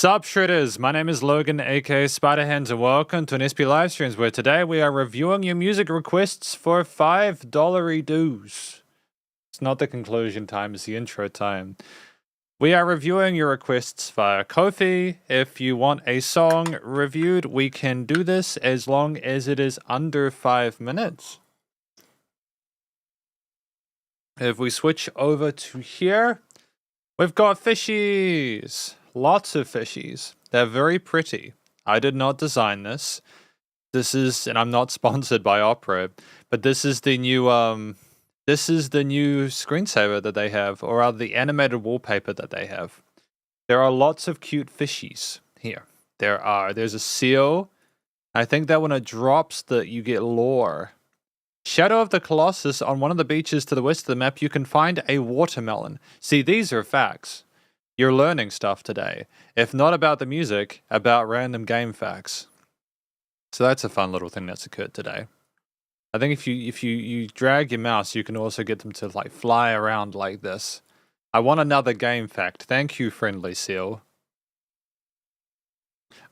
Sup shredders, my name is Logan aka Spiderhands and welcome to an SP Livestreams where today we are reviewing your music requests for $5 dues. It's not the conclusion time, it's the intro time. We are reviewing your requests via Ko-fi. If you want a song reviewed, we can do this as long as it is under 5 minutes. If we switch over to here, we've got fishies. Lots of fishies. They're very pretty. I did not design this. This is, and I'm not sponsored by Opera, but this is the new screensaver that they have, or rather the animated wallpaper that they have. There are lots of cute fishies here. There's a seal. I think that when it drops you get lore. Shadow of the Colossus, on one of the beaches to the west of the map, you can find a watermelon. See, these are facts. You're learning stuff today. If not about the music, about random game facts. So that's a fun little thing that's occurred today. I think if you drag your mouse, you can also get them to like fly around like this. I want another game fact. Thank you, friendly seal.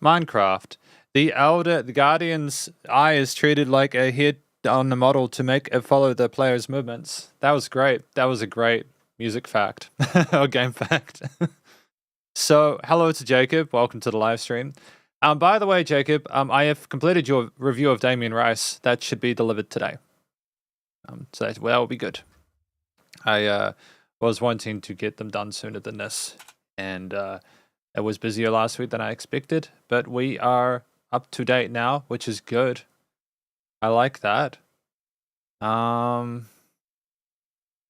Minecraft. The Guardian's eye is treated like a head on the model to make it follow the player's movements. That was great. That was a great music fact. Or game fact. So, hello to Jacob. Welcome to the live stream. By the way, Jacob, I have completed your review of Damien Rice. That should be delivered today. So that will be good. I was wanting to get them done sooner than this. And it was busier last week than I expected. But we are up to date now, which is good. I like that.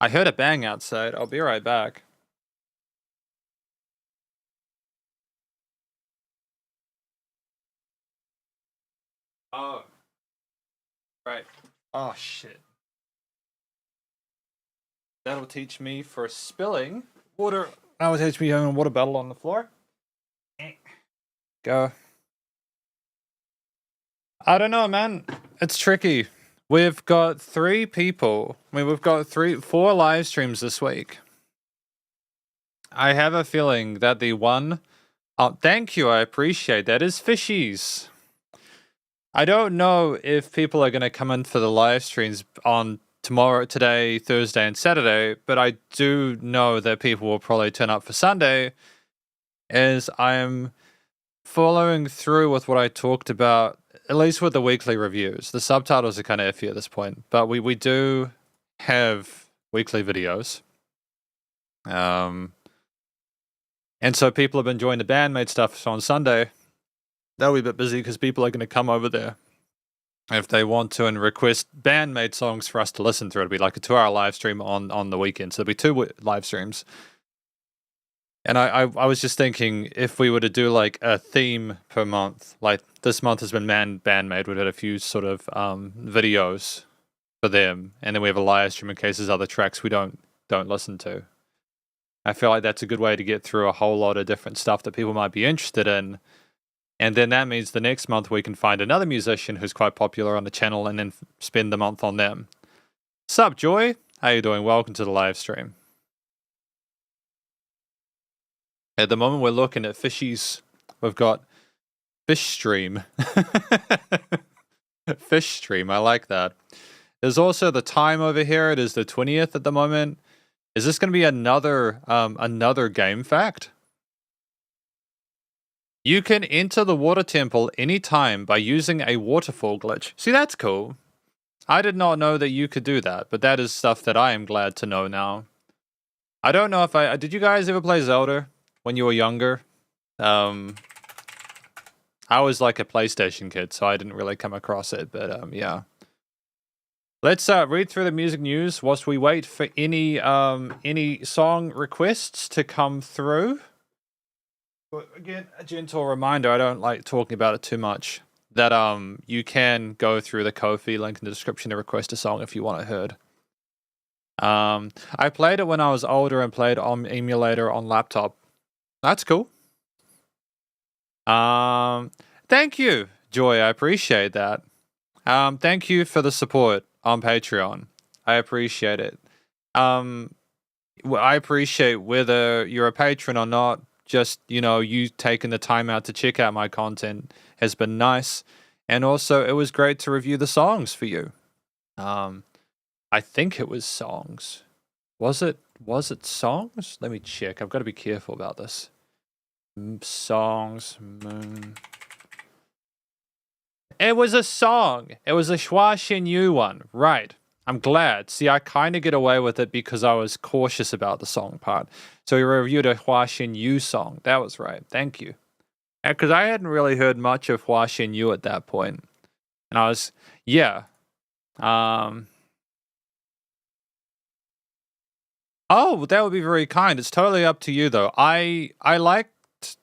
I heard a bang outside. I'll be right back. Oh. Right. Oh, shit. That'll teach me for spilling water. That'll teach me having a water bottle on the floor. Go. I don't know, man. It's tricky. We've got 3 people. I mean, we've got 4 live streams this week. I have a feeling that the one... Oh, thank you, I appreciate that. Is fishies. I don't know if people are going to come in for the live streams on tomorrow, today, Thursday, and Saturday, but I do know that people will probably turn up for Sunday, as I am following through with what I talked about, at least with the weekly reviews. The subtitles are kind of iffy at this point, but we do have weekly videos. And so people have been enjoying the bandmade stuff. So on Sunday, they'll be a bit busy because people are going to come over there if they want to and request bandmade songs for us to listen through. It'll be like a 2-hour live stream on the weekend. So there'll be 2 live streams. And I was just thinking, if we were to do like a theme per month, like this month has been bandmade, we've had a few sort of videos for them, and then we have a live stream in case there's other tracks we don't listen to. I feel like that's a good way to get through a whole lot of different stuff that people might be interested in. And then that means the next month we can find another musician who's quite popular on the channel and then spend the month on them. Sup, Joy? How you doing? Welcome to the live stream. At the moment, we're looking at fishies. We've got Fish Stream. Fish Stream, I like that. There's also the time over here. It is the 20th at the moment. Is this going to be another game fact? You can enter the water temple anytime by using a waterfall glitch. See, that's cool. I did not know that you could do that, but that is stuff that I am glad to know now. I don't know if did you guys ever play Zelda when you were younger? I was like a PlayStation kid, so I didn't really come across it, but yeah. Let's read through the music news whilst we wait for any song requests to come through. But again, a gentle reminder, I don't like talking about it too much, that you can go through the Ko-fi link in the description to request a song if you want it heard. I played it when I was older and played on emulator on laptop. That's cool. Thank you, Joy. I appreciate that. Thank you for the support on Patreon. I appreciate it. I appreciate whether you're a patron or not. just, you taking the time out to check out my content has been nice. And also, it was great to review the songs for you. I think it was songs. Was it songs? Let me check. I've got to be careful about this. Songs. It was a song. It was a Hua Xin Yu one. Right. I'm glad. See, I kind of get away with it because I was cautious about the song part. So we reviewed a Hua Xin Yu song. That was right. Thank you. Because I hadn't really heard much of Hua Xin Yu at that point. And I was, yeah. Oh, that would be very kind. It's totally up to you, though. I liked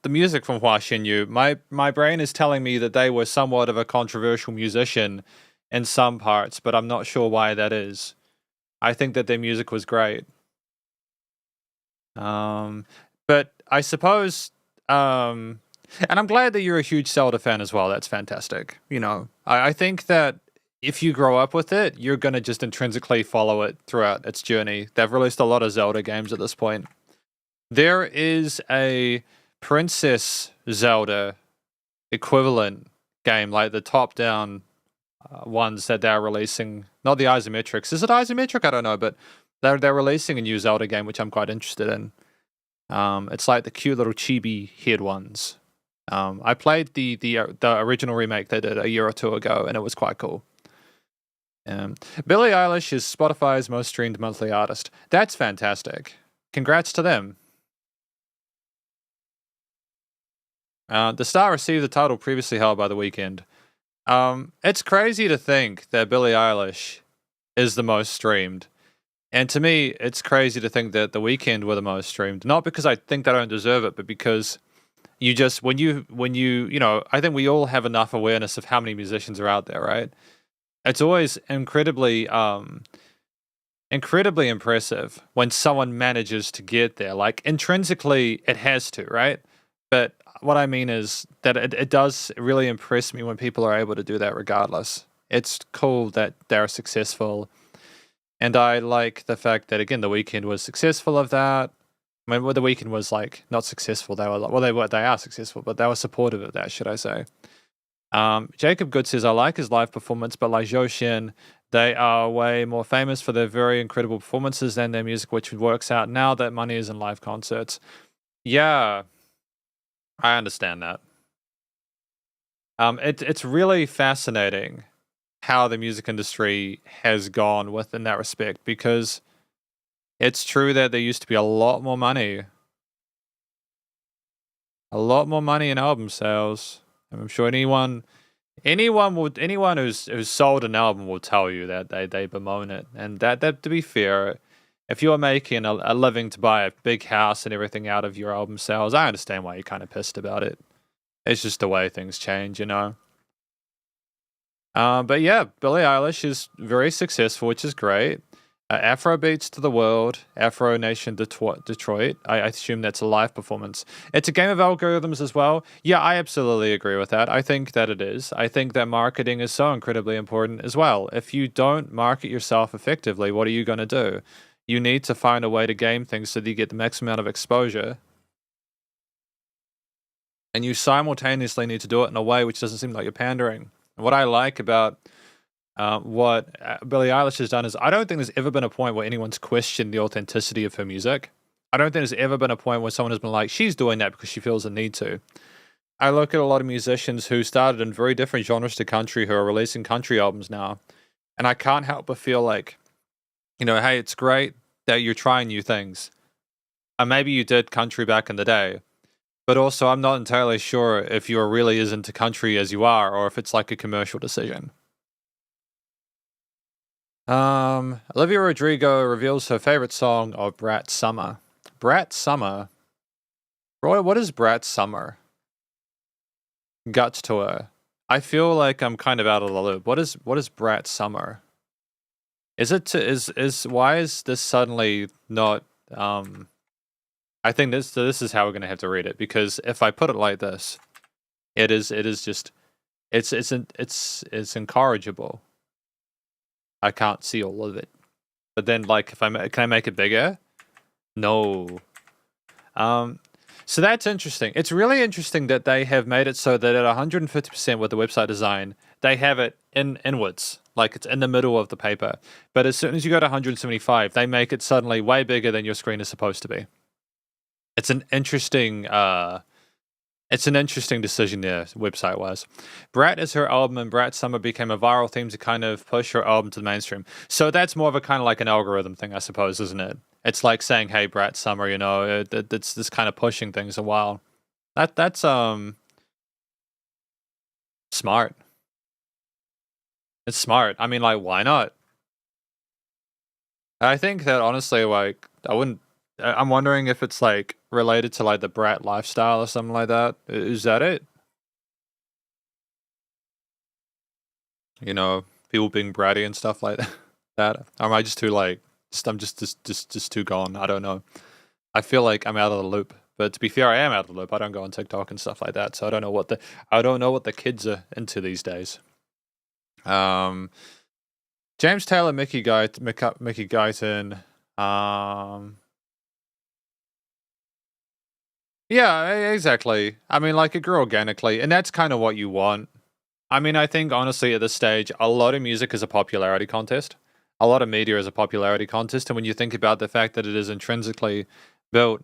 the music from Hua Xin Yu. My brain is telling me that they were somewhat of a controversial musician in some parts, but I'm not sure why that is. I think that their music was great. But I suppose, and I'm glad that you're a huge Zelda fan as well. That's fantastic. I think that if you grow up with it, you're going to just intrinsically follow it throughout its journey. They've released a lot of Zelda games at this point. There is a Princess Zelda equivalent game, like the top-down ones that they're releasing. Not the isometrics. Is it isometric? I don't know, but they're releasing a new Zelda game, which I'm quite interested in. It's like the cute little chibi head ones. I played the original remake they did a year or two ago, and it was quite cool. Billie Eilish is Spotify's most streamed monthly artist. That's fantastic. Congrats to them. The star received the title previously held by The Weeknd. It's crazy to think that Billie Eilish is the most streamed. And to me, it's crazy to think that The Weeknd were the most streamed. Not because I think they don't deserve it, but because you just, when you, I think we all have enough awareness of how many musicians are out there, right? It's always incredibly impressive when someone manages to get there. Like, intrinsically, it has to, right? But what I mean is that it does really impress me when people are able to do that regardless. It's cool that they're successful. And I like the fact that, again, The Weeknd was successful of that. I mean, well, The Weeknd was, like, not successful. They are successful, but they were supportive of that, should I say. Jacob Good says, I like his live performance, but like Zhou Xian, they are way more famous for their very incredible performances than their music, which works out now that money is in live concerts. Yeah, I understand that. It's really fascinating how the music industry has gone within that respect, because it's true that there used to be a lot more money in album sales. I'm sure anyone who's sold an album will tell you that they bemoan it. And that to be fair, if you're making a living to buy a big house and everything out of your album sales, I understand why you're kind of pissed about it. It's just the way things change, But yeah, Billie Eilish is very successful, which is great. Afro Beats to the World, Afro Nation Detroit. I assume that's a live performance. It's a game of algorithms as well. Yeah, I absolutely agree with that. I think that it is. I think that marketing is so incredibly important as well. If you don't market yourself effectively, what are you going to do? You need to find a way to game things so that you get the maximum amount of exposure. And you simultaneously need to do it in a way which doesn't seem like you're pandering. And what I like about what Billie Eilish has done is, I don't think there's ever been a point where anyone's questioned the authenticity of her music. I don't think there's ever been a point where someone has been like, she's doing that because she feels a need to. I look at a lot of musicians who started in very different genres to country who are releasing country albums now, and I can't help but feel like, hey, it's great that you're trying new things. And maybe you did country back in the day, but also I'm not entirely sure if you're really as into country as you are, or if it's like a commercial decision. Olivia Rodrigo reveals her favorite song of Brat Summer. Brat Summer? Roy, what is Brat Summer? Guts to her. I feel like I'm kind of out of the loop. What is Brat Summer? Why is this suddenly not, I think this is how we're going to have to read it, because if I put it like this, it is just, it's incorrigible. I can't see all of it. But then, like, can I make it bigger? No. So that's interesting. It's really interesting that they have made it so that at 150% with the website design, they have it inwards, like it's in the middle of the paper. But as soon as you go to 175, they make it suddenly way bigger than your screen is supposed to be. It's an interesting decision there, website wise. Brat is her album, and Brat Summer became a viral theme to kind of push her album to the mainstream. So that's more of a kind of like an algorithm thing, I suppose, isn't it? It's like saying, "Hey, Brat Summer," you know, it's this kind of pushing things a while. That's smart. It's smart. I mean, like, why not? I think that honestly, like, I'm wondering if it's like related to like the Brat lifestyle or something like that. Is that it? You know, people being bratty and stuff like that. Or am I just too like? I'm just too gone. I don't know. I feel like I'm out of the loop. But to be fair, I am out of the loop. I don't go on TikTok and stuff like that, so I don't know what the kids are into these days. James Taylor, Mickey Guyton. Yeah, exactly. I mean, like, it grew organically, and that's kind of what you want. I mean, I think honestly at this stage, a lot of music is a popularity contest. A lot of media is a popularity contest, and when you think about the fact that it is intrinsically built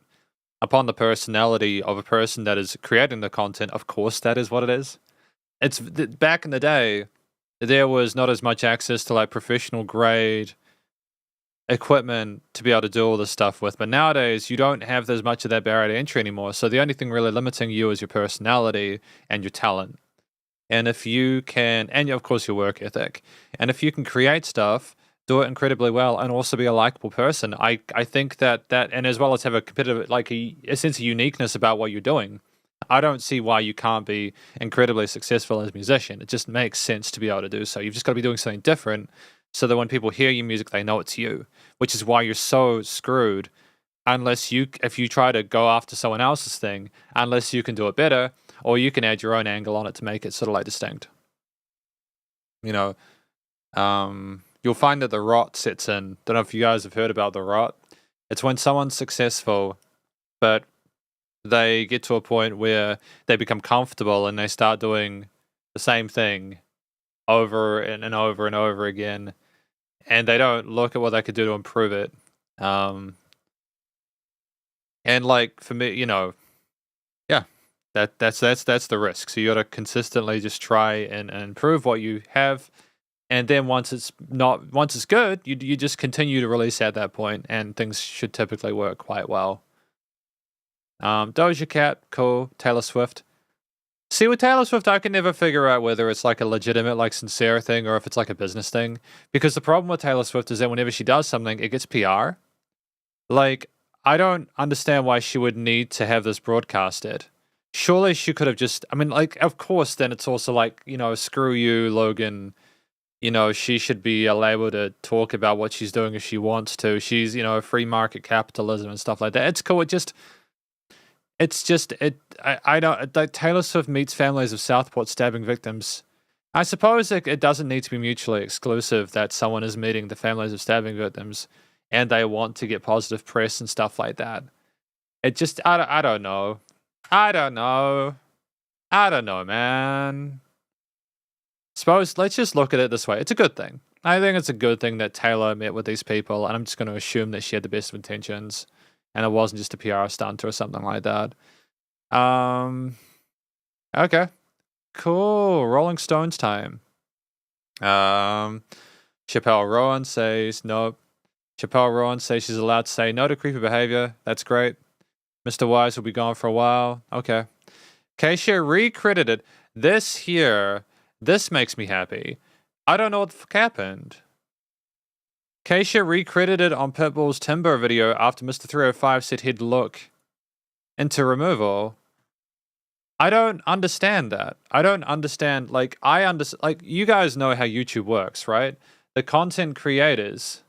upon the personality of a person that is creating the content, of course that is what it is. It's back in the day, there was not as much access to like professional grade equipment to be able to do all this stuff with, but nowadays you don't have as much of that barrier to entry anymore. So the only thing really limiting you is your personality and your talent. And if you can, and of course your work ethic, and if you can create stuff, do it incredibly well, and also be a likable person, I think that, and as well as have a competitive, like a sense of uniqueness about what you're doing, I don't see why you can't be incredibly successful as a musician. It just makes sense to be able to do so. You've just got to be doing something different so that when people hear your music, they know it's you, which is why you're so screwed if you try to go after someone else's thing, unless you can do it better, or you can add your own angle on it to make it sort of like distinct. You know, you'll find that the rot sets in. Don't know if you guys have heard about the rot. It's when someone's successful, but they get to a point where they become comfortable and they start doing the same thing over and over and over again, and they don't look at what they could do to improve it. And like for me, you know, yeah, that's the risk. So you got to consistently just try and improve what you have, and then once it's good, you just continue to release at that point, and things should typically work quite well. Doja Cat, cool. Taylor Swift. See, with Taylor Swift, I can never figure out whether it's like a legitimate, like sincere thing or if it's like a business thing. Because the problem with Taylor Swift is that whenever she does something, it gets PR. Like, I don't understand why she would need to have this broadcasted. Surely she could have just, I mean, like, of course, then it's also like, you know, screw you, Logan. You know, she should be able to talk about what she's doing if she wants to. She's, you know, free market capitalism and stuff like that. It's cool. I know, like, Taylor Swift meets families of Southport stabbing victims. I suppose it doesn't need to be mutually exclusive that someone is meeting the families of stabbing victims and they want to get positive press and stuff like that. It just, I don't know. I don't know, man. Suppose, let's just look at it this way. It's a good thing. I think it's a good thing that Taylor met with these people, and I'm just going to assume that she had the best of intentions, and it wasn't just a PR stunt or something like that. Okay. Cool. Rolling Stones time. Chappelle Rowan says nope. Chappelle Rowan says she's allowed to say no to creepy behavior. That's great. Mr. Wise will be gone for a while. Okay. Keisha recredited. This makes me happy. I don't know what the fuck happened. Keisha recredited on Pitbull's Timber video after Mr. 305 said he'd look into removal. I don't understand that. I don't understand. Like, you guys know how YouTube works, right? The content creators,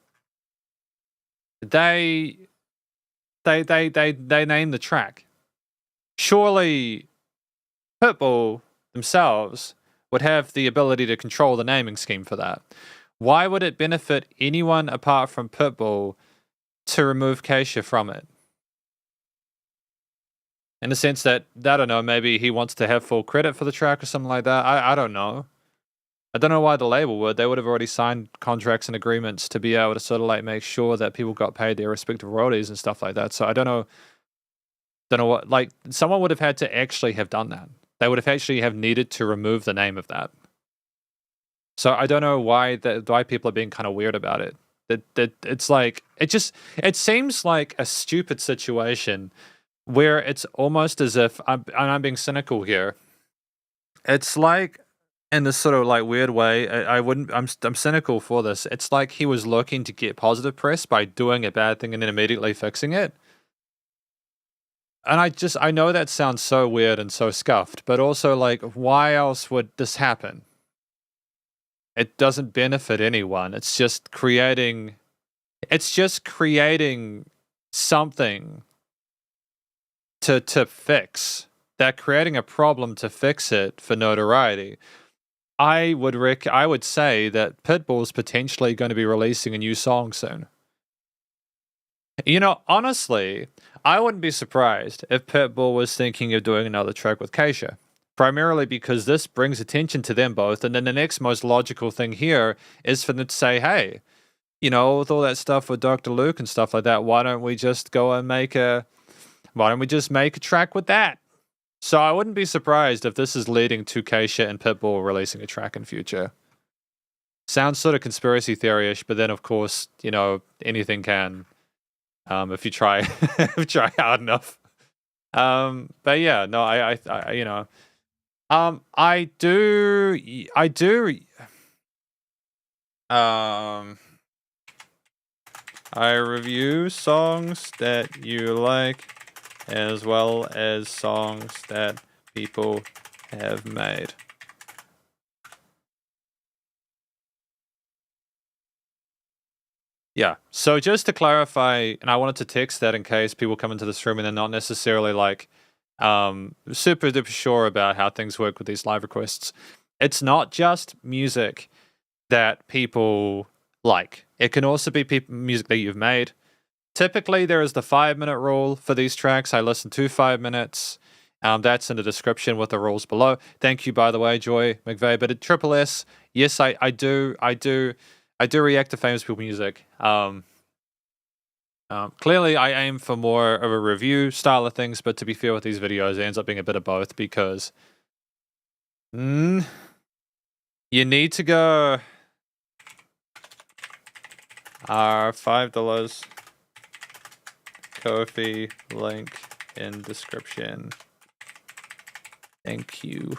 they name the track. Surely Pitbull themselves would have the ability to control the naming scheme for that. Why would it benefit anyone apart from Pitbull to remove Keisha from it? In the sense that, I don't know, maybe he wants to have full credit for the track or something like that. I don't know. I don't know why the label would. They would have already signed contracts and agreements to be able to sort of like make sure that people got paid their respective royalties and stuff like that. So I don't know what, like, someone would have had to actually have done that. They would have actually have needed to remove the name of that. So I don't know why people are being kind of weird about it. That it's like, it seems like a stupid situation where it's almost as if I'm being cynical here. It's like, in this sort of like weird way, I'm cynical for this. It's like he was looking to get positive press by doing a bad thing and then immediately fixing it. And I know that sounds so weird and so scuffed, but also like, why else would this happen? It doesn't benefit anyone. It's just creating something to fix. They're creating a problem to fix it for notoriety. I would say that Pitbull's potentially going to be releasing a new song soon. You know, honestly, I wouldn't be surprised if Pitbull was thinking of doing another track with Keisha. Primarily because this brings attention to them both, and then the next most logical thing here is for them to say, hey, you know, with all that stuff with Dr. Luke and stuff like that, why don't we just make a track with that? So I wouldn't be surprised if this is leading to Keisha and Pitbull releasing a track in future. Sounds sort of conspiracy theory-ish, but then of course, you know, anything can, if you try, try hard enough. But yeah, no, I you know, I review songs that you like, as well as songs that people have made. Yeah, so just to clarify, and I wanted to text that in case people come into this room and they're not necessarily like super duper sure about how things work with these live requests. It's not just music that people like. It can also be music that you've made. Typically, there is the 5-minute rule for these tracks. I listen to 5 minutes. That's in the description with the rules below. Thank you, by the way, Joy McVeigh. But at Triple S, yes, I do react to famous people music. Clearly, I aim for more of a review style of things, but to be fair with these videos, it ends up being a bit of both because you need to go our $5 Ko-fi link in description. Thank you.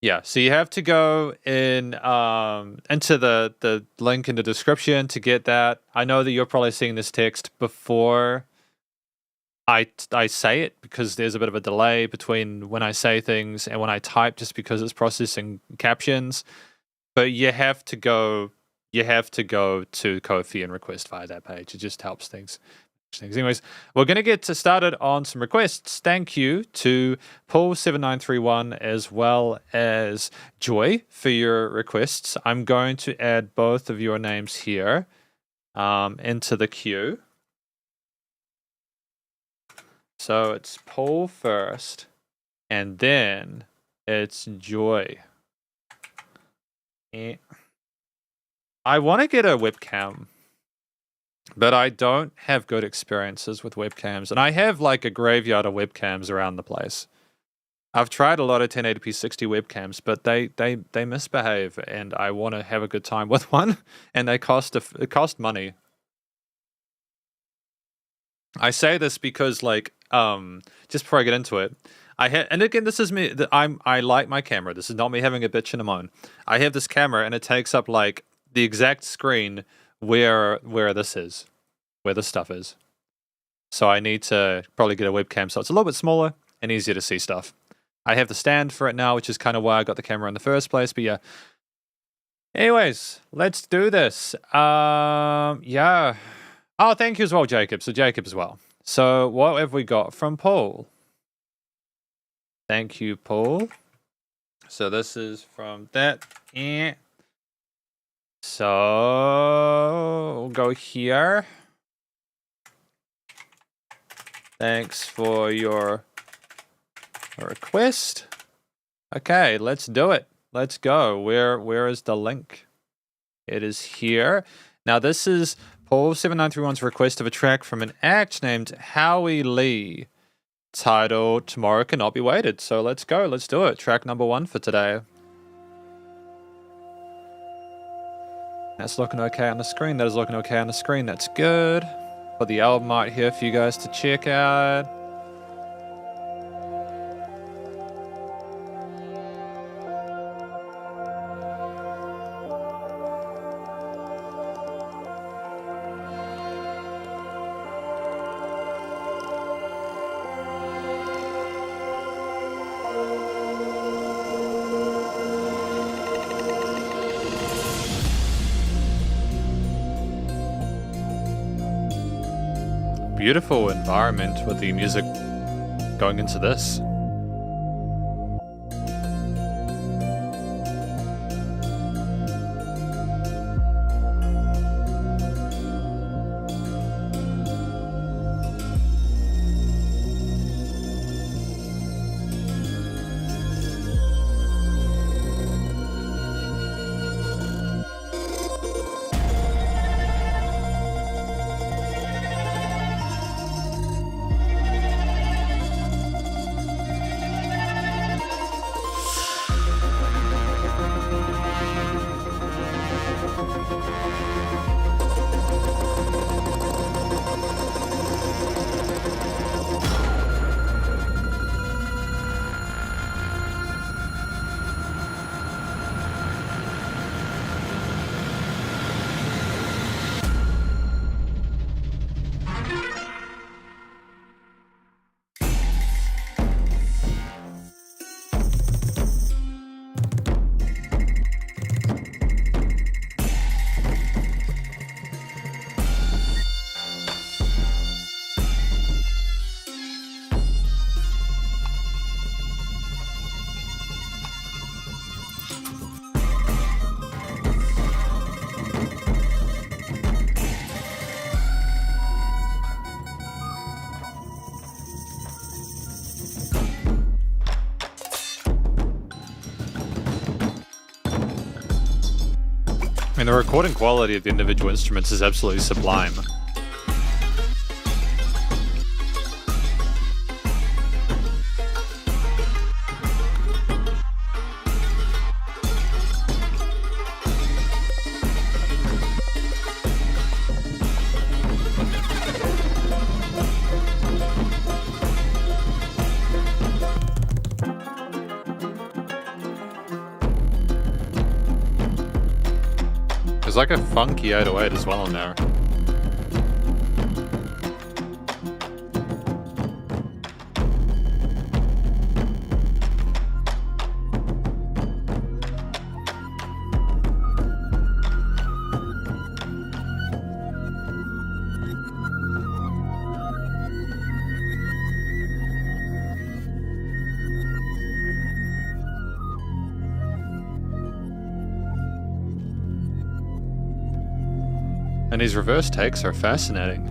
Yeah, so you have to go in into the link in the description to get that. I know that you're probably seeing this text before I say it because there's a bit of a delay between when I say things and when I type, just because it's processing captions. But you have to go to Ko-fi and request via that page. It just helps things. Anyways, we're going to get started on some requests. Thank you to Paul7931 as well as Joy for your requests. I'm going to add both of your names here into the queue. So it's Paul first, and then it's Joy. I want to get a webcam, but I don't have good experiences with webcams. And I have like a graveyard of webcams around the place. I've tried a lot of 1080p 60 webcams, but they misbehave, and I want to have a good time with one, and they cost money. I say this because like just before I get into it, and again, this is me. I like my camera. This is not me having a bitch and a moan. I have this camera, and it takes up like the exact screen where this is, where this stuff is. So I need to probably get a webcam so it's a little bit smaller and easier to see stuff. I have the stand for it now, which is kind of why I got the camera in the first place. But yeah. Anyways, let's do this. Yeah. Oh, thank you as well, Jacob. So Jacob as well. So what have we got from Paul? Thank you, Paul. So this is from that. So we'll go here. Thanks for your request. Okay, let's do it. Let's go. Where is the link? It is here. Now this is Paul7931's request of a track from an act named Howie Lee, titled Tomorrow Cannot Be Waited. So let's go. Let's do it. Track number 1 for today. That's looking okay on the screen. That is looking okay on the screen. That's good. Put the album art here for you guys to check out. Beautiful environment with the music going into this. I mean, the recording quality of the individual instruments is absolutely sublime. There's like a funky 808 as well in there. And these reverse takes are fascinating.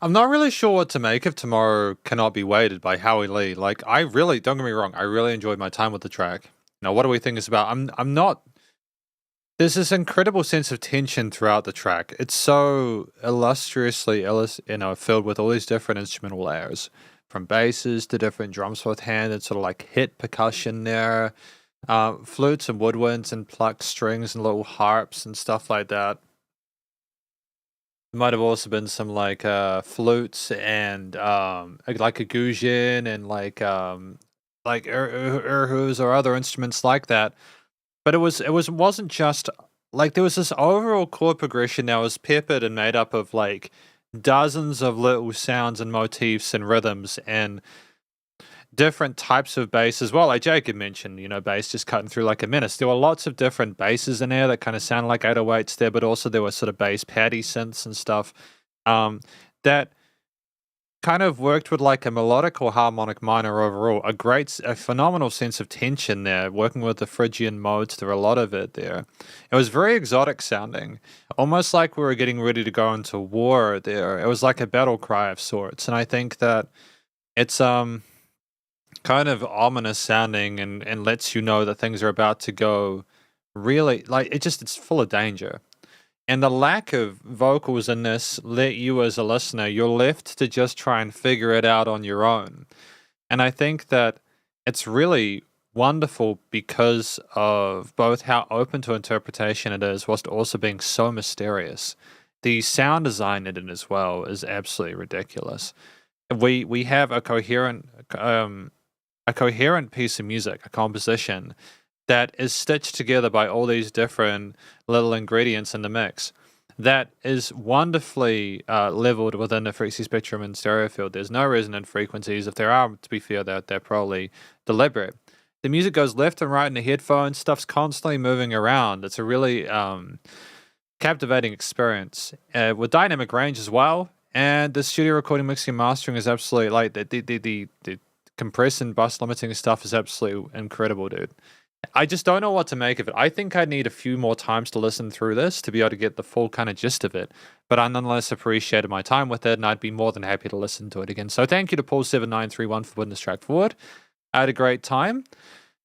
I'm not really sure what to make of Tomorrow Cannot Be Waited by Howie Lee. Like, don't get me wrong, I really enjoyed my time with the track. Now, what do we think it's about? I'm not... There's this incredible sense of tension throughout the track. It's so illustriously, filled with all these different instrumental layers. From basses to different drums with hand and sort of like hit percussion there. Flutes and woodwinds and plucked strings and little harps and stuff like that. Might have also been some like flutes and like a guzheng and like erhus or other instruments like that. But it wasn't just like there was this overall chord progression that was peppered and made up of like dozens of little sounds and motifs and rhythms, and different types of bass as well. Like Jacob mentioned, you know, bass just cutting through like a menace. There were lots of different basses in there that kind of sound like 808s there, but also there were sort of bass paddy synths and stuff that kind of worked with like a melodic or harmonic minor overall. A phenomenal sense of tension there, working with the Phrygian modes. There were a lot of it there. It was very exotic sounding, almost like we were getting ready to go into war there. It was like a battle cry of sorts. And I think that it's kind of ominous sounding and lets you know that things are about to go really, like, it's full of danger. And the lack of vocals in this let you as a listener, you're left to just try and figure it out on your own. And I think that it's really wonderful because of both how open to interpretation it is, whilst also being so mysterious. The sound design in it as well is absolutely ridiculous. We have a coherent piece of music, a composition that is stitched together by all these different little ingredients in the mix that is wonderfully leveled within the frequency spectrum and stereo field. There's no resonant frequencies. If there are, to be fair, they're probably deliberate. The music goes left and right in the headphones. Stuff's constantly moving around. It's a really captivating experience with dynamic range as well. And the studio recording, mixing, and mastering is absolutely like the compress and bus limiting stuff is absolutely incredible, dude. I just don't know what to make of it. I think I need a few more times to listen through this to be able to get the full kind of gist of it. But I nonetheless appreciated my time with it, and I'd be more than happy to listen to it again. So thank you to Paul7931 for putting this track forward. I had a great time.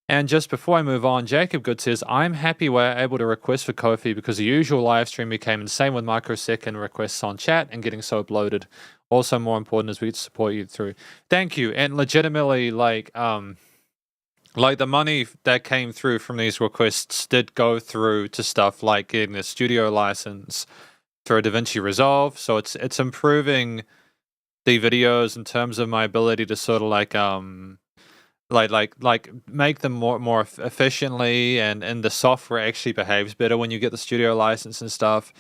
And just before I move on, Jacob Good says, I'm happy we're able to request for Ko-fi because the usual live stream became insane with microsecond requests on chat and getting so bloated. Also more important is we support you through. Thank you. And legitimately, like the money that came through from these requests did go through to stuff like getting the studio license through DaVinci Resolve. So it's improving the videos in terms of my ability to sort of like make them more efficiently, and the software actually behaves better when you get the studio license and stuff.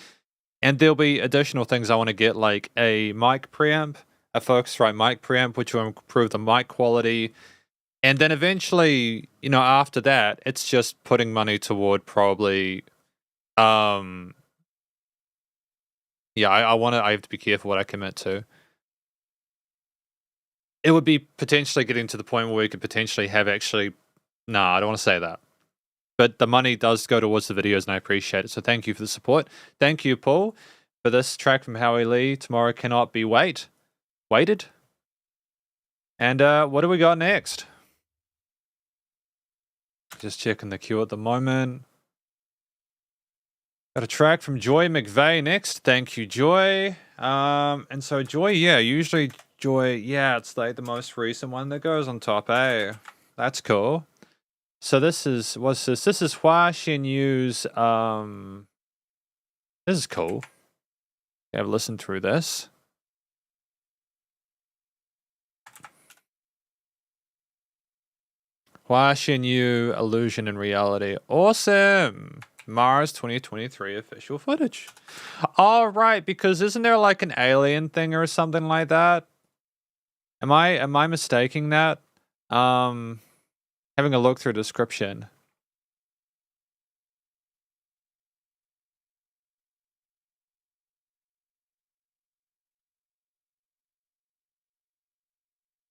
And there'll be additional things I want to get, like a mic preamp, a Focusrite mic preamp, which will improve the mic quality. And then eventually, you know, after that, it's just putting money toward probably, I have to be careful what I commit to. It would be potentially getting to the point where we could potentially have actually, I don't want to say that. But the money does go towards the videos, and I appreciate it. So thank you for the support. Thank you, Paul, for this track from Howie Lee, Tomorrow Cannot Be Waited. And what do we got next? Just checking the queue at the moment. Got a track from Joy McVeigh next. Thank you, Joy. And so Joy, usually Joy, it's like the most recent one that goes on top, eh? That's cool. So this is, what's this? This is Hua Xin Yu's, this is cool. Have a listen through this. Hua Xin Yu, Illusion and Reality. Awesome! Mars 2023 official footage. All right, because isn't there like an alien thing or something like that? Am I mistaking that? Having a look through description.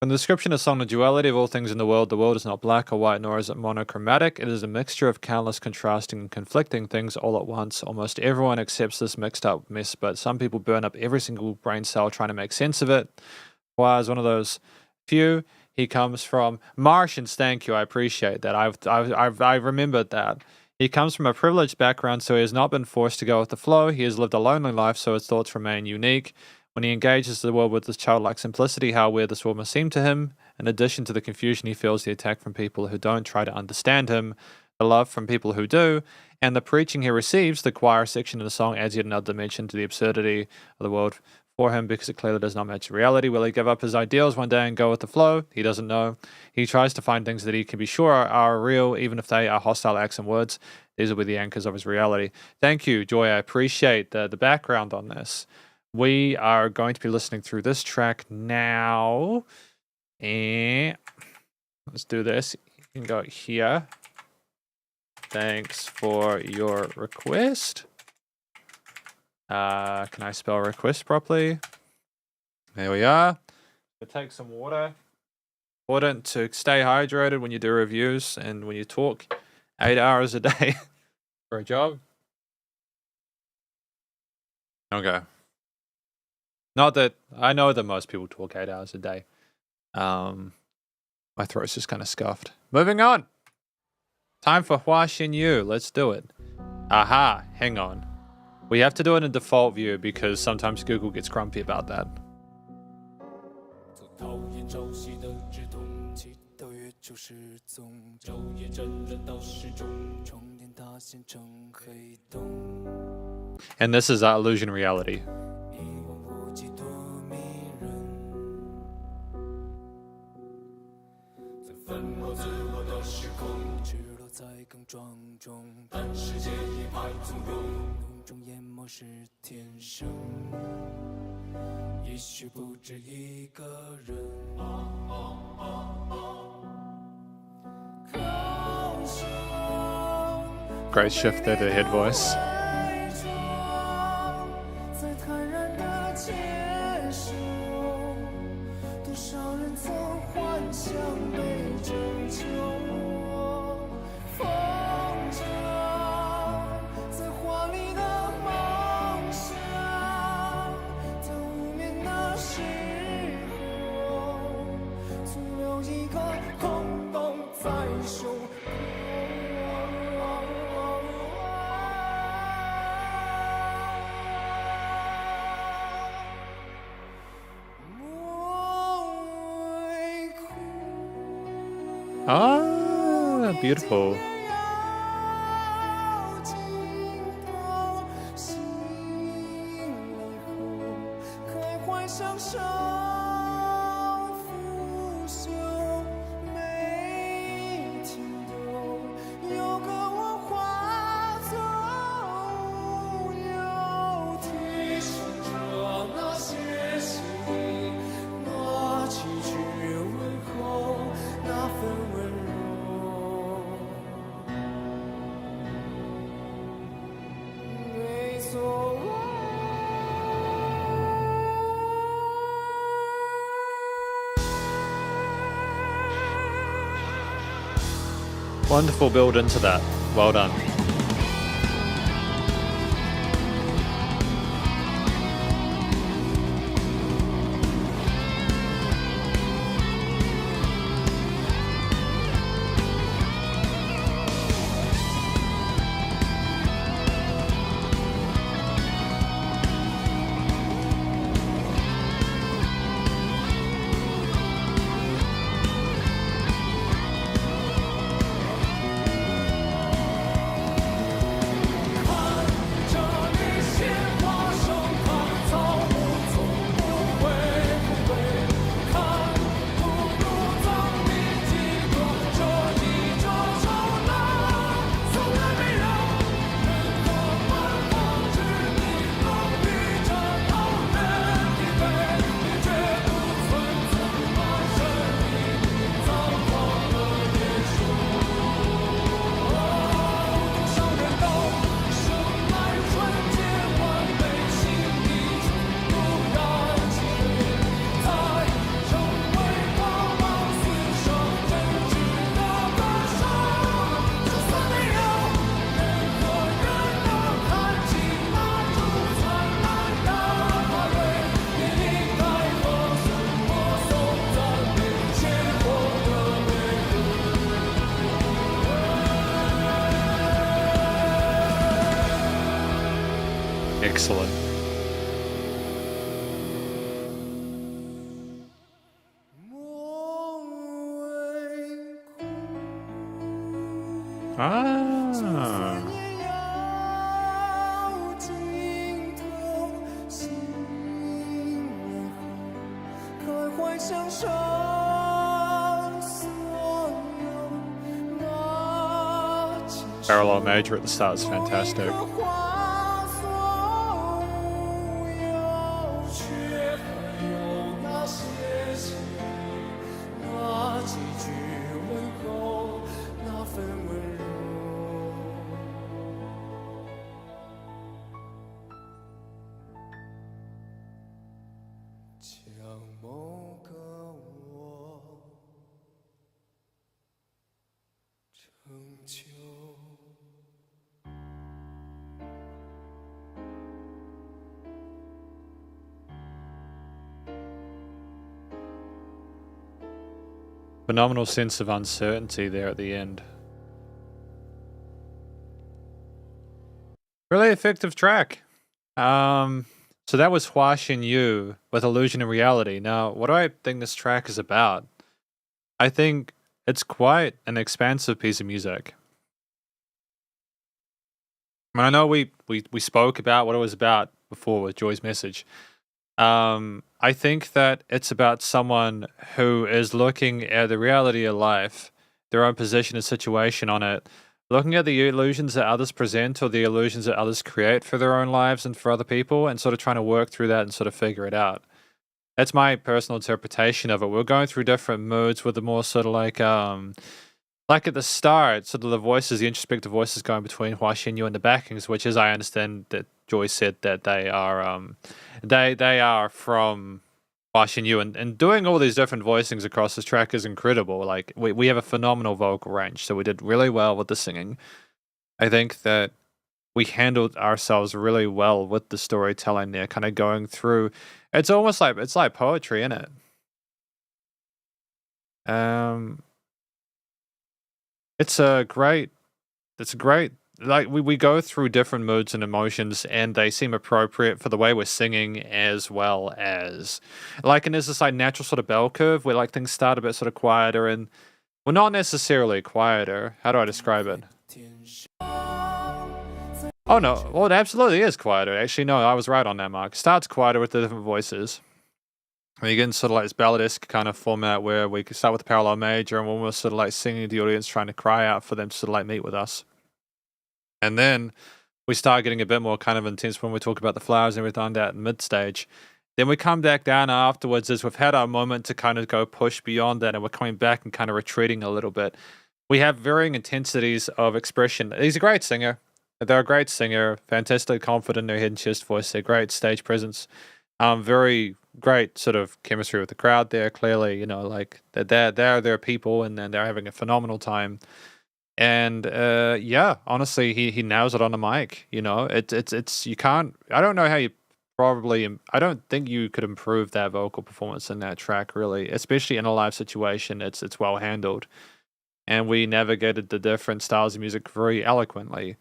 From the description of song, the duality of all things in the world is not black or white, nor is it monochromatic. It is a mixture of countless contrasting and conflicting things all at once. Almost everyone accepts this mixed up mess, but some people burn up every single brain cell trying to make sense of it. Why is one of those few. He comes from Martians. Thank you. I appreciate that. I remembered that. He comes from a privileged background, so he has not been forced to go with the flow. He has lived a lonely life, so his thoughts remain unique. When he engages the world with this childlike simplicity, how weird this world must seem to him. In addition to the confusion, he feels the attack from people who don't try to understand him, the love from people who do, and the preaching he receives. The choir section of the song adds yet another dimension to the absurdity of the world for him, because it clearly does not match reality. Will he give up his ideals one day and go with the flow? He doesn't know. He tries to find things that he can be sure are real, even if they are hostile acts and words. These will be the anchors of his reality. Thank you, Joy. I appreciate the background on this. We are going to be listening through this track now. And Let's do this. You can go here. Thanks for your request. Can I spell request properly? There we are. We'll take some water. Important to stay hydrated when you do reviews and when you talk 8 hours a day for a job. Okay. Not that I know that most people talk 8 hours a day. My throat's just kind of scuffed. Moving on. Time for Hua Xin Yu. Let's do it. Aha, hang on. We have to do it in default view because sometimes Google gets grumpy about that. And this is illusion reality. Great shift there to head voice. Ah, beautiful. Wonderful build into that. Well done. Excellent. Ah. Parallel major at the start is fantastic. Phenomenal sense of uncertainty there at the end. Really effective track. So that was Hua Xin Yu with Illusion and Reality. Now, what do I think this track is about? I think it's quite an expansive piece of music. I know we spoke about what it was about before with Joy's message. I think that it's about someone who is looking at the reality of life, their own position and situation on it, looking at the illusions that others present or the illusions that others create for their own lives and for other people, and sort of trying to work through that and sort of figure it out. That's my personal interpretation of it. We're going through different moods with the more sort of like at the start, sort of the voices, the introspective voices going between Hua Xin Yu and the backings, which is, I understand that Joy said that they are from Hua Xin Yu, and doing all these different voicings across this track is incredible. Like we have a phenomenal vocal range, so we did really well with the singing. I think that we handled ourselves really well with the storytelling there, kind of going through. It's almost like poetry, isn't it? It's a great, like we go through different moods and emotions, and they seem appropriate for the way we're singing, as well as and there's this like natural sort of bell curve where like things start a bit sort of quieter, and well, not necessarily quieter. How do I describe it? Oh no, well, it absolutely is quieter. Actually, no, I was right on that, Mark. It starts quieter with the different voices. We get in sort of like this balladesque kind of format where we can start with the parallel major and we're almost sort of like singing to the audience, trying to cry out for them to sort of like meet with us. And then we start getting a bit more kind of intense when we talk about the flowers and everything like that mid stage. Then we come back down afterwards as we've had our moment to kind of go push beyond that, and we're coming back and kind of retreating a little bit. We have varying intensities of expression. He's a great singer. They're a great singer, fantastically confident in their head and chest voice. They're great stage presence. Very great sort of chemistry with the crowd there. Clearly, like they're people, and then they're having a phenomenal time. And yeah, honestly, he nails it on the mic. It's you can't. I don't know how you I don't think you could improve that vocal performance in that track, really, especially in a live situation. It's well handled, and we navigated the different styles of music very eloquently.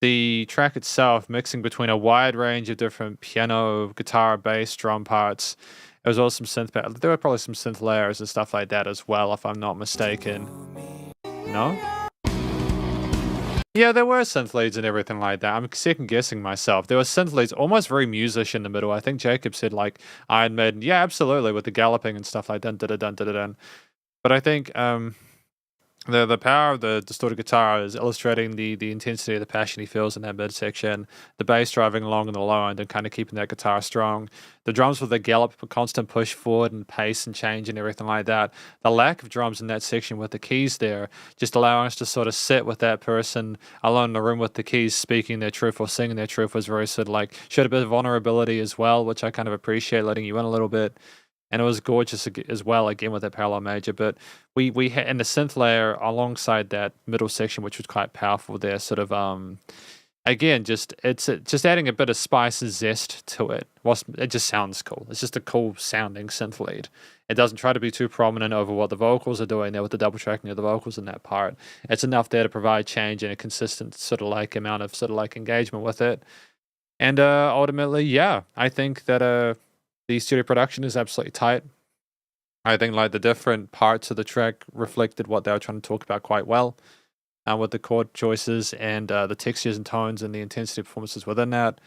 The track itself, mixing between a wide range of different piano, guitar, bass, drum parts. There was also some synth. There were probably some synth layers and stuff like that as well, if I'm not mistaken. No? Yeah, there were synth leads and everything like that. I'm second guessing myself. There were synth leads, almost very music in the middle. I think Jacob said like Iron Maiden. Yeah, absolutely, with the galloping and stuff like that. Dun, dun, dun, dun, dun, dun. But I think the power of the distorted guitar is illustrating the intensity of the passion he feels in that midsection. The bass driving along in the low end and kind of keeping that guitar strong. The drums with the gallop, constant push forward and pace and change and everything like that. The lack of drums in that section with the keys there, just allowing us to sort of sit with that person alone in the room with the keys, speaking their truth or singing their truth, was very sort of like, showed a bit of vulnerability as well, which I kind of appreciate, letting you in a little bit. And it was gorgeous as well, again, with that parallel major. But we had, and the synth layer alongside that middle section, which was quite powerful there, sort of, again, it's just adding a bit of spice and zest to it. It just sounds cool. It's just a cool sounding synth lead. It doesn't try to be too prominent over what the vocals are doing there with the double tracking of the vocals in that part. It's enough there to provide change and a consistent sort of like amount of sort of like engagement with it. And ultimately, yeah, I think that the studio production is absolutely tight. I think like the different parts of the track reflected what they were trying to talk about quite well, with the chord choices and the textures and tones and the intensity performances within that.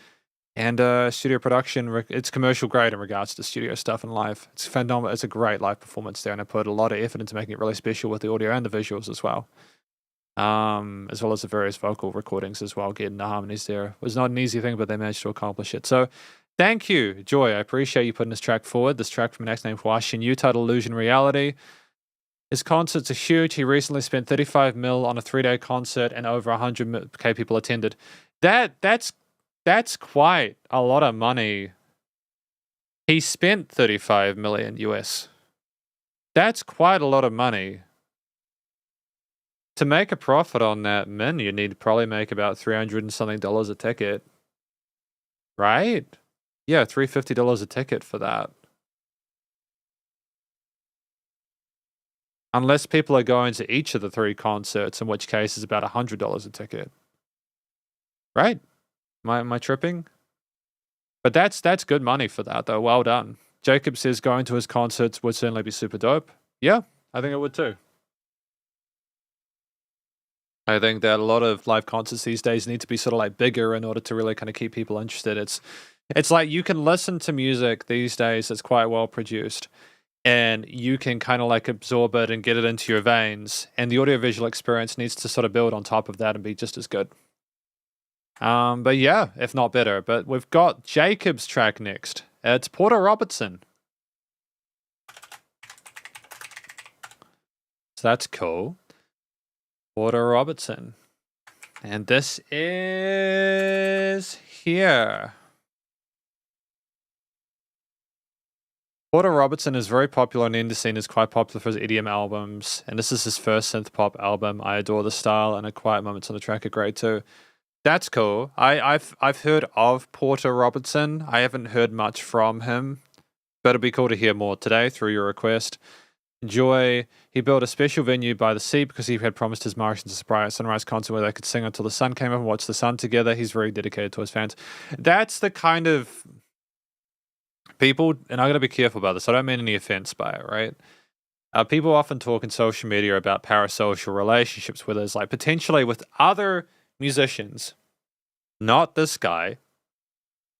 And studio production, it's commercial grade in regards to studio stuff and live. It's phenomenal. It's a great live performance there, and I put a lot of effort into making it really special with the audio and the visuals as well. As well as the various vocal recordings as well, getting the harmonies there. It was not an easy thing, but they managed to accomplish it. So thank you, Joy. I appreciate you putting this track forward. This track from an ex named Hua Xin Yu, titled Illusion Reality. His concerts are huge. He recently spent 35 mil on a 3-day concert, and over 100K people attended. That's quite a lot of money. He spent 35 million US. That's quite a lot of money To make a profit on that min, you need to probably make about $300 and something a ticket. Right? Yeah, $350 a ticket for that. Unless people are going to each of the 3 concerts, in which case it's about $100 a ticket. Right? Am I tripping? But that's good money for that, though. Well done. Jacob says going to his concerts would certainly be super dope. Yeah, I think it would too. I think that a lot of live concerts these days need to be sort of like bigger in order to really kind of keep people interested. It's like you can listen to music these days that's quite well produced, and you can kind of like absorb it and get it into your veins, and the audiovisual experience needs to sort of build on top of that and be just as good. But yeah, if not better. But we've got Jacob's track next. It's Porter Robertson. So that's cool. Porter Robertson. And this is here. Porter Robertson is very popular in the indie scene, is quite popular for his EDM albums, and this is his first synth pop album. I adore the style, and A Quiet Moments on the track are great too. That's cool. I've heard of Porter Robertson. I haven't heard much from him, but it'll be cool to hear more today through your request. Enjoy. He built a special venue by the sea because he had promised his Martians a surprise sunrise concert where they could sing until the sun came up and watch the sun together. He's very dedicated to his fans. That's the kind of people, and I'm going to be careful about this. I don't mean any offense by it, right? People often talk in social media about parasocial relationships where there's like potentially with other musicians, not this guy,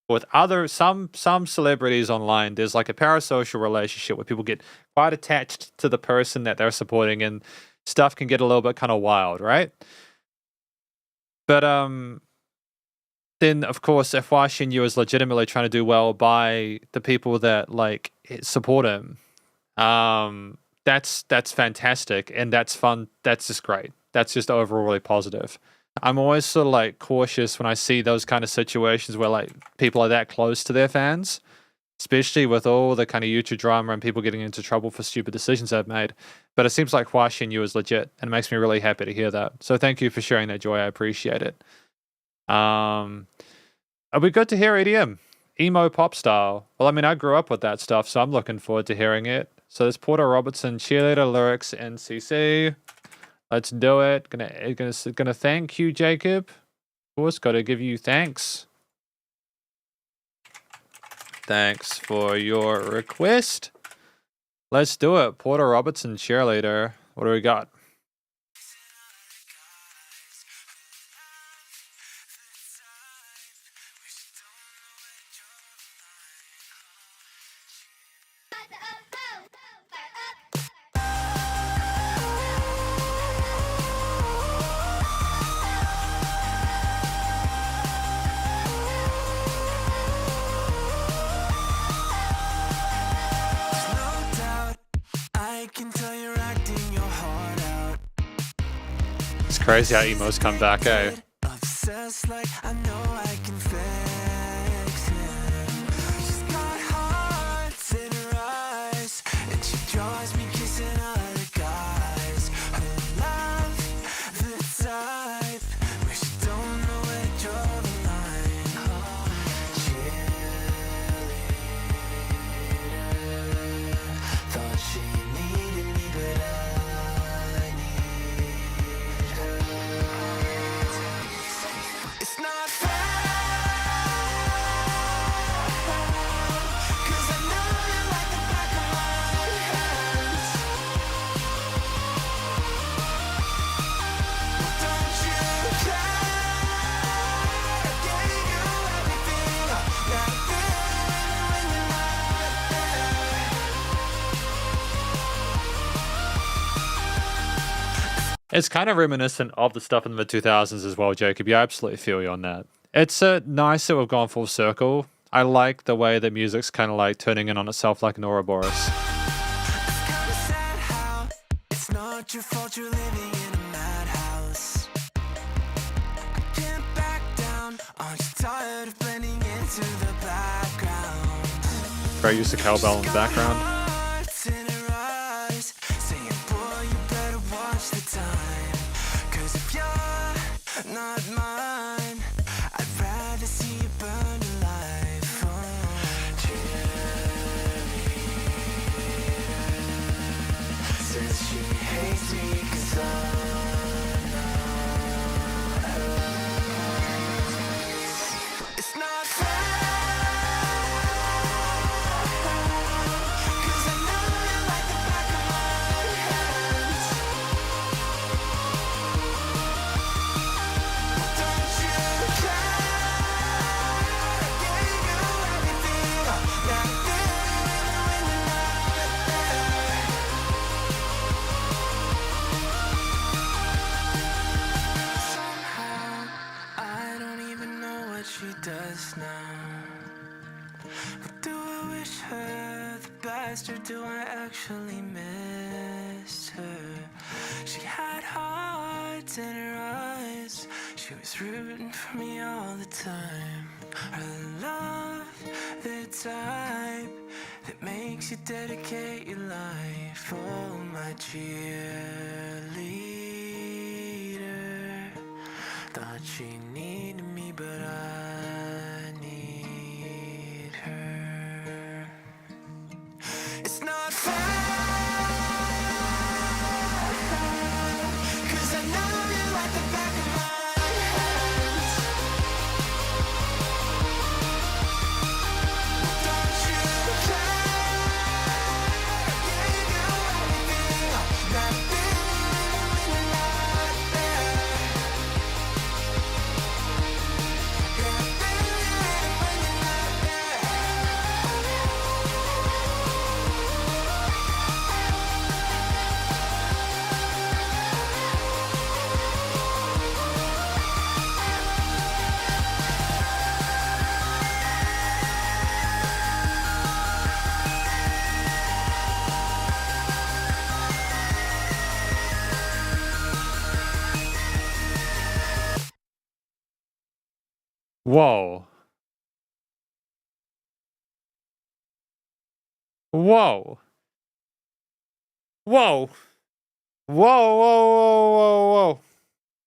with other some celebrities online, there's like a parasocial relationship where people get quite attached to the person that they're supporting, and stuff can get a little bit kind of wild, right? But then of course if Yu is legitimately trying to do well by the people that like support him, that's fantastic and that's fun. That's just great. That's just overall really positive. I'm always sort of like cautious when I see those kind of situations where like people are that close to their fans, especially with all the kind of YouTube drama and people getting into trouble for stupid decisions they've made. But it seems like Yu is legit, and it makes me really happy to hear that. So thank you for sharing that, Joy. I appreciate it. It'll be good to hear EDM, emo pop style. Well, I mean, I grew up with that stuff, so I'm looking forward to hearing it. So there's Porter Robertson, Cheerleader Lyrics, NCC. Let's do it. Gonna thank you, Jacob. Of course, gotta give you thanks. Thanks for your request. Let's do it. Porter Robertson, Cheerleader. What do we got? Crazy how emos come back, eh? Obsessed like I know I can fix him. She's got hearts in her eyes, and she draws me kissing other guys. Her love, the type where she don't know where to draw the line. Cheerleader, thought she needed me, but I need. It's not fair, 'cause I know you like the back of my hands. Don't you care? I gave you everything, now I feel when you're not there. It's kind of reminiscent of the stuff in the mid-2000s as well, Jacob. Yeah, I absolutely feel you on that. It's nice that we've gone full circle. I like the way that music's kind of like turning in on itself like an Ouroboros. It's kind of sad how it's not your fault you're living in a madhouse. I can't back down. Aren't you tired of blending into the background? Great use of cowbell in the background. 'Cause if you're not mine, I'd rather see you burn alive. Says she hates me 'cause I'm not her. It's not fair, 'cause I know you like the back of my hands. Don't you care? I gave you everything, now even when you're not there. Somehow, I don't even know what she does now. But do I wish her the best, or do I actually miss her? She had hearts in her eyes, she was rooting for me all the time. Her love, the type that makes you dedicate your life. Oh, my cheerleader. Thought she needed me, but I need her. It's not fair, 'cause I know you like the back of my hands. Don't you care? I gave you everything, now even when you're not there. Yeah, even when you're not there. Whoa. Whoa. Whoa. Whoa, whoa, whoa, whoa, whoa.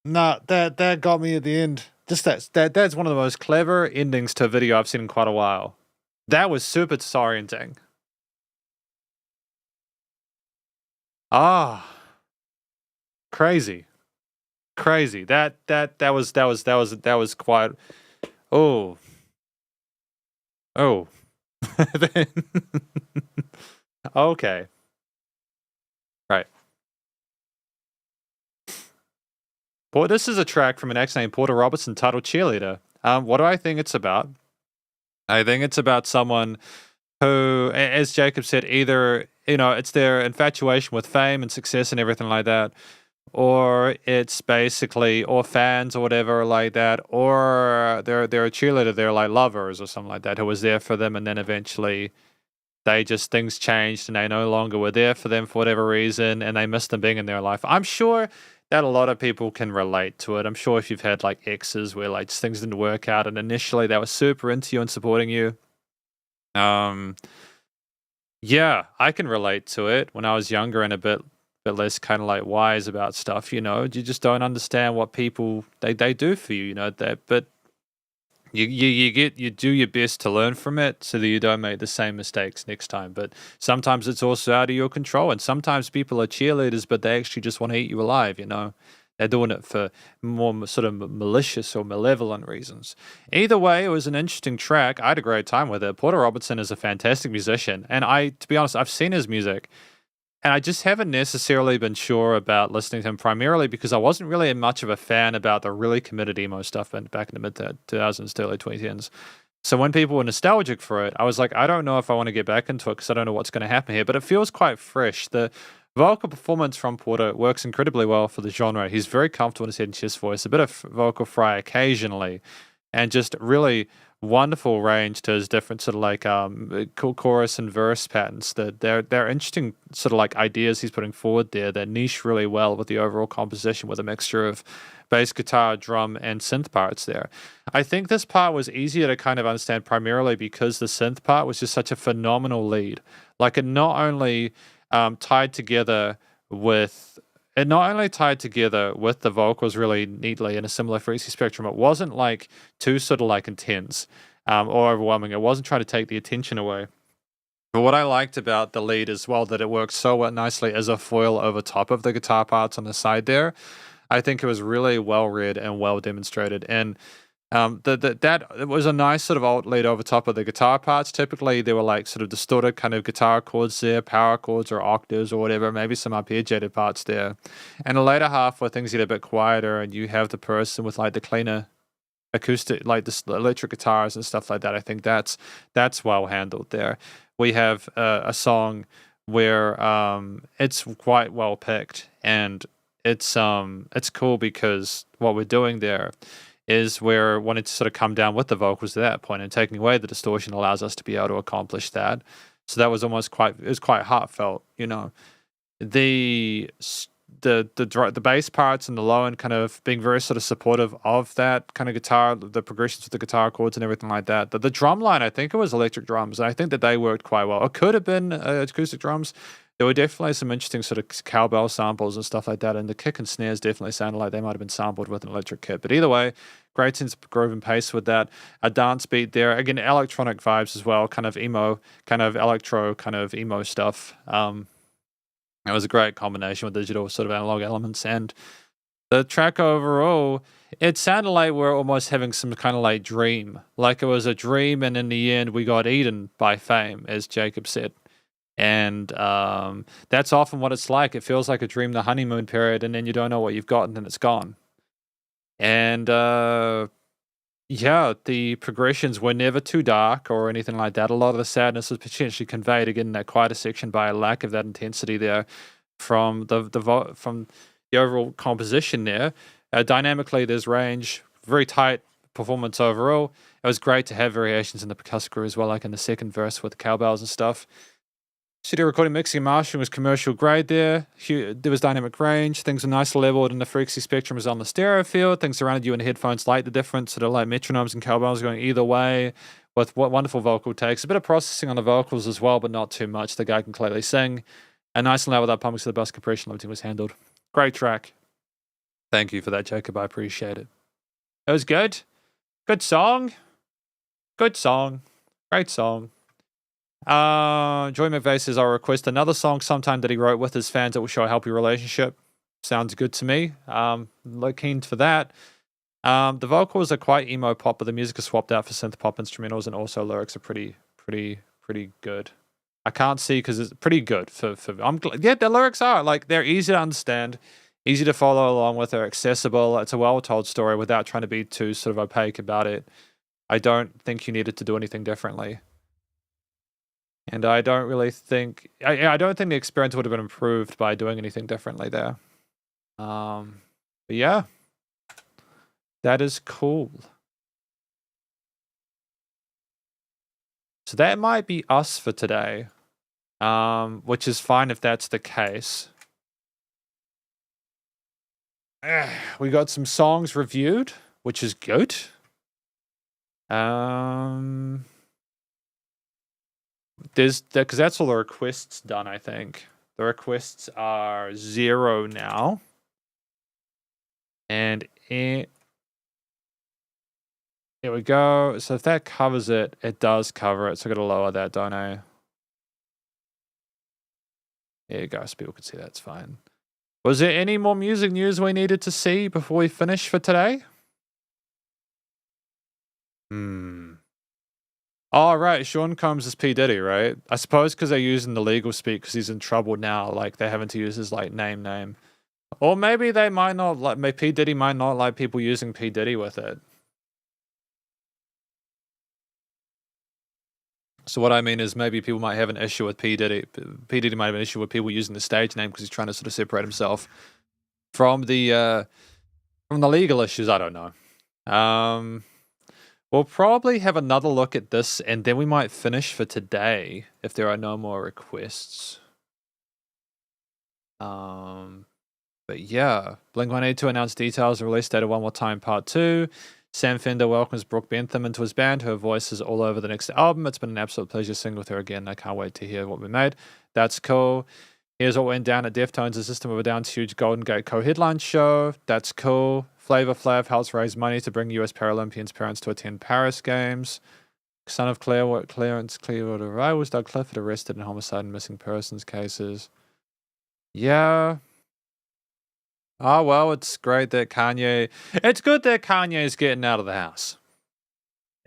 Nah, that got me at the end. Just that's one of the most clever endings to a video I've seen in quite a while. That was super disorienting. Ah. Crazy. Crazy. That was quite. Oh. Oh. Okay. Right. Boy, this is a track from an ex named Porter Robertson titled Cheerleader. What do I think it's about? I think it's about someone who, as Jacob said, either, it's their infatuation with fame and success and everything like that, or it's basically, or fans or whatever like that, or they're a cheerleader, they're like lovers or something like that, who was there for them, and then eventually things changed and they no longer were there for them for whatever reason, and they missed them being in their life. I'm sure that a lot of people can relate to it. I'm sure if you've had like exes where like just things didn't work out and initially they were super into you and supporting you. Yeah, I can relate to it. When I was younger and a bit less kind of like wise about stuff, you just don't understand what people they do for you, that. But you do your best to learn from it so that you don't make the same mistakes next time. But sometimes it's also out of your control, and sometimes people are cheerleaders, but they actually just want to eat you alive. They're doing it for more sort of malicious or malevolent reasons. Either way, it was an interesting track. I had a great time with it. Porter Robertson is a fantastic musician, and to be honest, I've seen his music, and I just haven't necessarily been sure about listening to him, primarily because I wasn't really much of a fan about the really committed emo stuff back in the mid-2000s to early 2010s. So when people were nostalgic for it, I was like, I don't know if I want to get back into it because I don't know what's going to happen here, but it feels quite fresh. The vocal performance from Porter works incredibly well for the genre. He's very comfortable in his head and chest voice, a bit of vocal fry occasionally, and just really wonderful range to his different sort of like cool chorus and verse patterns. That they're interesting sort of like ideas he's putting forward there that niche really well with the overall composition with a mixture of bass guitar, drum, and synth parts there. I think this part was easier to kind of understand primarily because the synth part was just such a phenomenal lead. Like it not only tied together with it not only tied together with the vocals really neatly in a similar frequency spectrum, it wasn't like too sort of like intense or overwhelming. It wasn't trying to take the attention away. But what I liked about the lead as well, that it works so nicely as a foil over top of the guitar parts on the side there. I think it was really well read and well demonstrated. And that it was a nice sort of alt lead over top of the guitar parts. Typically, there were like sort of distorted kind of guitar chords there, power chords or octaves or whatever, maybe some arpeggiated parts there. And the later half where things get a bit quieter and you have the person with like the cleaner acoustic, like the electric guitars and stuff like that. I think that's well handled there. We have a song where it's quite well picked, and it's cool because what we're doing there is we're wanting to sort of come down with the vocals at that point, and taking away the distortion allows us to be able to accomplish that. So that was almost quite heartfelt, you know. The bass parts and the low end kind of being very sort of supportive of that kind of guitar, the progressions with the guitar chords and everything like that. The drum line, I think it was electric drums, and I think that they worked quite well. It could have been acoustic drums. There were definitely some interesting sort of cowbell samples and stuff like that, and the kick and snares definitely sounded like they might have been sampled with an electric kit. But either way, great sense of groove and pace with that. A dance beat there. Again, electronic vibes as well, kind of emo, kind of electro, kind of emo stuff. It was a great combination with digital sort of analog elements, and the track overall, it sounded like we're almost having some kind of like dream, like it was a dream, and in the end we got eaten by fame, as Jacob said. And that's often what it's like. It feels like a dream, the honeymoon period, and then you don't know what you've got, and then it's gone. And yeah, the progressions were never too dark or anything like that. A lot of the sadness was potentially conveyed again in that quieter section by a lack of that intensity there from the overall composition there. Dynamically, there's range, very tight performance overall. It was great to have variations in the percussive crew as well, like in the second verse with the cowbells and stuff. Studio recording, mixing, and mastering was commercial grade there. There was dynamic range. Things were nicely leveled, and the frequency spectrum was on the stereo field. Things surrounded you in the headphones like the difference, sort of like metronomes and cowbells going either way, with what wonderful vocal takes. A bit of processing on the vocals as well, but not too much. The guy can clearly sing. And nice and loud without pumping, so the bus compression limiting was handled. Great track. Thank you for that, Jacob. I appreciate it. It was good. Good song. Good song. Great song. Joy McVeigh says, I'll request another song sometime that he wrote with his fans that will show a healthy relationship. Sounds good to me. Keen for that. The vocals are quite emo pop, but the music is swapped out for synth pop instrumentals, and also lyrics are pretty good. I can't see because it's pretty good for yeah, the lyrics are like, they're easy to understand, easy to follow along with, they're accessible. It's a well-told story without trying to be too sort of opaque about it. I don't think you needed to do anything differently. And I don't really think, I don't think the experience would have been improved by doing anything differently there. But yeah, that is cool. So that might be us for today, which is fine if that's the case. We got some songs reviewed, which is good. Because that's all the requests done, I think. The requests are 0 now. And here we go. So if that covers it, it does cover it. So I gotta lower that, don't I? There you go, so people can see that's fine. Was there any more music news we needed to see before we finish for today? Oh, right. Sean Combs is P. Diddy, right? I suppose because they're using the legal speak because he's in trouble now. Like, they're having to use his, like, name. Or maybe they might not, like, P. Diddy might not like people using P. Diddy with it. So what I mean is maybe people might have an issue with P. Diddy. P. Diddy might have an issue with people using the stage name because he's trying to sort of separate himself from the legal issues. I don't know. We'll probably have another look at this, and then we might finish for today if there are no more requests. But yeah, Blink-182 announced details of release date of One More Time Part 2. Sam Fender welcomes Brooke Bentham into his band. Her voice is all over the next album. It's been an absolute pleasure singing with her again. I can't wait to hear what we made. That's cool. Here's what went down at Deftones. The system of a down's huge Golden Gate co-headline show. That's cool. Flavor Flav helps raise money to bring US Paralympians' parents to attend Paris Games. Son of Clearwater rivals. Doug Clifford arrested in homicide and missing persons cases. Yeah. Oh, well, it's great that Kanye... It's good that Kanye's getting out of the house.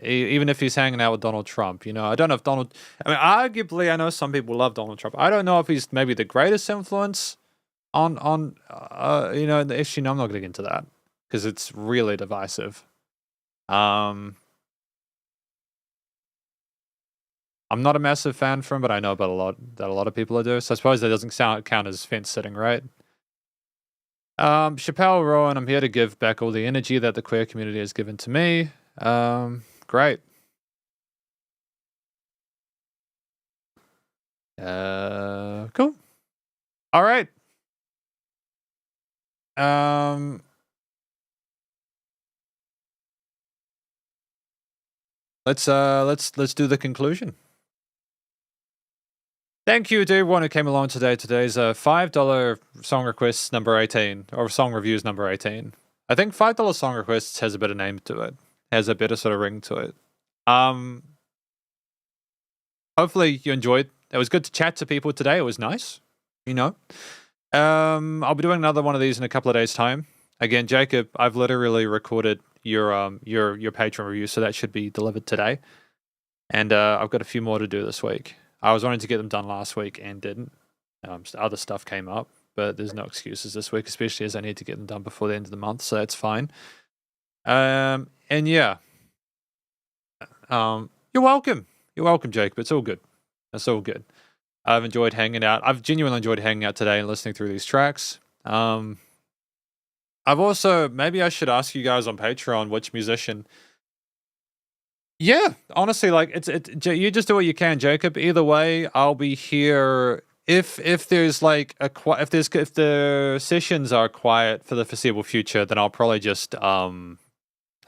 Even if he's hanging out with Donald Trump, you know. I don't know if Donald... I mean, arguably, I know some people love Donald Trump. I don't know if he's maybe the greatest influence on you know, the issue. No, I'm not going to get into that because it's really divisive. I'm not a massive fan for him, but I know about a lot of people do. So I suppose that doesn't count as fence sitting, right? Chappelle Rowan, I'm here to give back all the energy that the queer community has given to me. Great. Cool. All right. Let's do the conclusion. Thank you to everyone who came along today. Today's $5 song requests number 18, or song reviews number 18. I think $5 song requests has a better name to it, has a better sort of ring to it. Hopefully you enjoyed. It was good to chat to people today. It was nice, you know. I'll be doing another one of these in a couple of days' time. Again, Jacob, I've literally recorded your Patreon review, so that should be delivered today. And I've got a few more to do this week. I was wanting to get them done last week and didn't. Other stuff came up, but there's no excuses this week, especially as I need to get them done before the end of the month, so that's fine. And yeah. You're welcome. You're welcome, Jacob. It's all good. It's all good. I've enjoyed hanging out. I've genuinely enjoyed hanging out today and listening through these tracks. I've also, maybe I should ask you guys on Patreon which musician. Yeah, honestly, like you just do what you can, Jacob. Either way, I'll be here. If there's like if the sessions are quiet for the foreseeable future, then I'll probably just again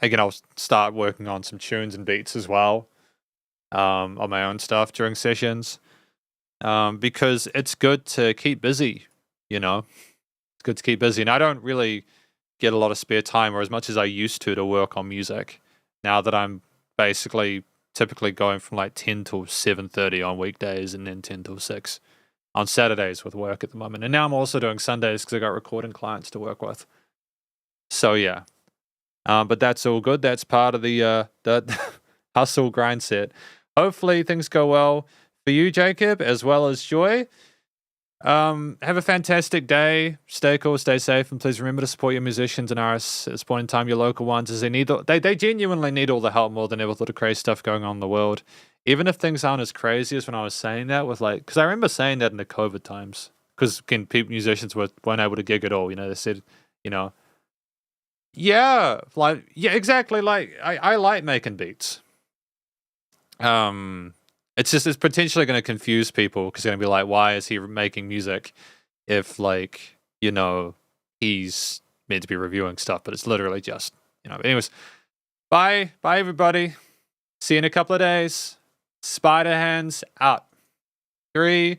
I'll start working on some tunes and beats as well, on my own stuff during sessions, because it's good to keep busy. You know, it's good to keep busy, and I don't really get a lot of spare time, or as much as I used to work on music. Now that I'm basically typically going from like 10 till 7:30 on weekdays and then 10 till 6 on Saturdays with work at the moment. And now I'm also doing Sundays because I got recording clients to work with. So yeah. But that's all good. That's part of the hustle grind set. Hopefully things go well for you, Jacob, as well as Joy. Have a fantastic day. Stay cool, stay safe, and please remember to support your musicians and artists at this point in time, your local ones, as they genuinely need all the help more than ever with all the crazy stuff going on in the world. Even if things aren't as crazy as when I was saying that with because I remember saying that in the COVID times, because musicians weren't able to gig at all. You know, they said, you know, yeah, exactly. Like I like making beats. It's potentially going to confuse people because they're going to be like, why is he making music if, like, you know, he's meant to be reviewing stuff, but it's literally just, you know. Anyways, bye everybody. See you in a couple of days. Spiderhands out. 3,